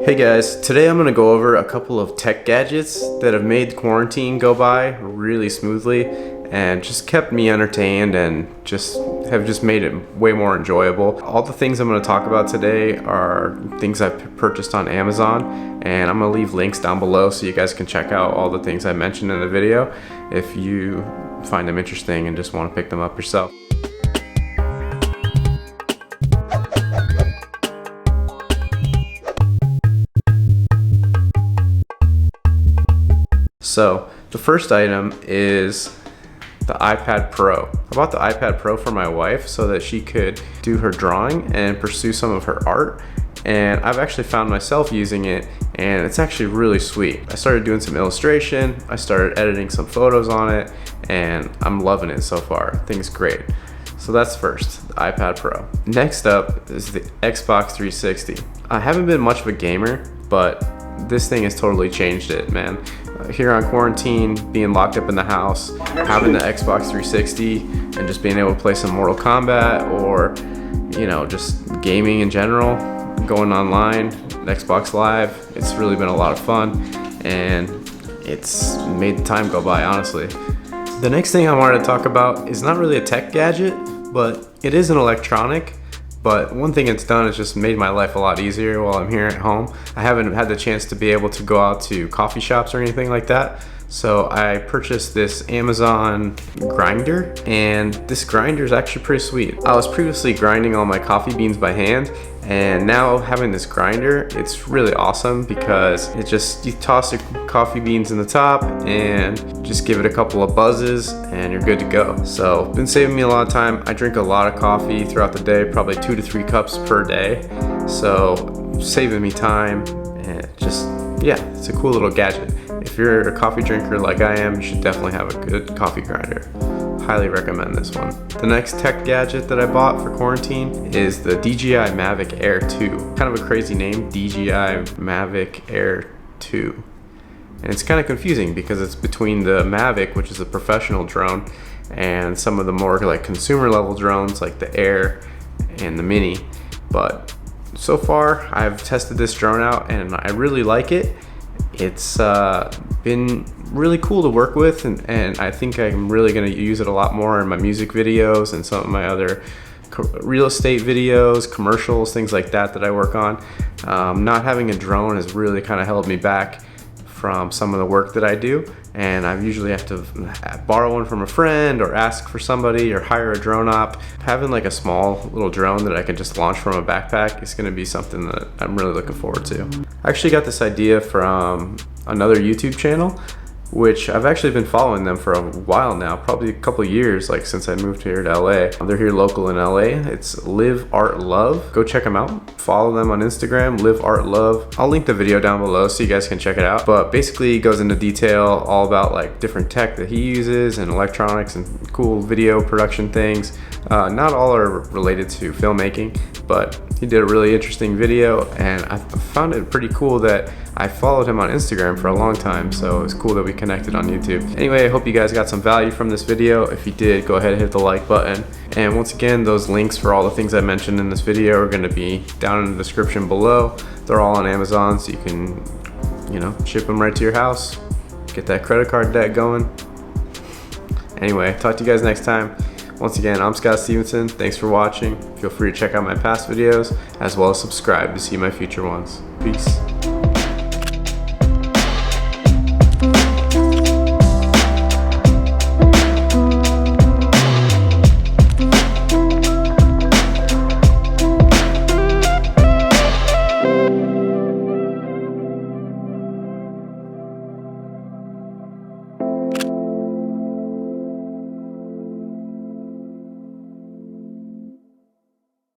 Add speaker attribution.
Speaker 1: Hey guys, today I'm going to go over a couple of tech gadgets that have made quarantine go by really smoothly and just kept me entertained and have made it way more enjoyable. All the things I'm going to talk about today are things I've purchased on Amazon, and I'm going to leave links down below so you guys can check out all the things I mentioned in the video if you find them interesting and just want to pick them up yourself. So the first item is the iPad Pro. I bought the iPad Pro for my wife so that she could do her drawing and pursue some of her art. And I've actually found myself using it, and it's actually really sweet. I started doing some illustration, I started editing some photos on it, and I'm loving it so far. I think it's great. So that's first, the iPad Pro. Next up is the Xbox 360. I haven't been much of a gamer, but this thing has totally changed it, man. Here on quarantine, being locked up in the house, having the Xbox 360 and just being able to play some Mortal Kombat or, you know, just gaming in general, going online, Xbox Live, it's really been a lot of fun and it's made the time go by, honestly. The next thing I wanted to talk about is not really a tech gadget, but it is an electronic. But one thing it's done is just made my life a lot easier while I'm here at home. I haven't had the chance to be able to go out to coffee shops or anything like that. So I purchased this Amazon grinder, and this grinder is actually pretty sweet. I was previously grinding all my coffee beans by hand, and now having this grinder, it's really awesome because it just, you toss your coffee beans in the top and just give it a couple of buzzes and you're good to go. So been saving me a lot of time. I drink a lot of coffee throughout the day, probably 2 to 3 cups per day. So saving me time and just, yeah, it's a cool little gadget. If you're a coffee drinker like I am, you should definitely have a good coffee grinder. Highly recommend this one. The next tech gadget that I bought for quarantine is the DJI Mavic Air 2. Kind of a crazy name, DJI Mavic Air 2. And it's kind of confusing because it's between the Mavic, which is a professional drone, and some of the more like consumer level drones like the Air and the Mini. But so far I've tested this drone out and I really like it. It's been really cool to work with, and I think I'm really going to use it a lot more in my music videos and some of my other real estate videos, commercials, things like that I work on. Not having a drone has really kind of held me back from some of the work that I do, and I usually have to borrow one from a friend or ask for somebody or hire a drone op. Having like a small little drone that I can just launch from a backpack is going to be something that I'm really looking forward to. I actually got this idea from another YouTube channel, which I've actually been following them for a while now, probably a couple years, like since I moved here to LA. They're here local in LA. It's LiveArtLove. Go check them out. Follow them on Instagram, LiveArtLove. I'll link the video down below so you guys can check it out. But basically he goes into detail all about like different tech that he uses and electronics and cool video production things. Not all are related to filmmaking, but he did a really interesting video, and I found it pretty cool that I followed him on Instagram for a long time, so it's cool that we connected on YouTube. Anyway, I hope you guys got some value from this video. If you did, go ahead and hit the like button. And once again, those links for all the things I mentioned in this video are going to be down in the description below. They're all on Amazon, so you can, you know, ship them right to your house. Get that credit card debt going. Anyway, talk to you guys next time. Once again, I'm Scott Stevenson. Thanks for watching. Feel free to check out my past videos as well as subscribe to see my future ones. Peace.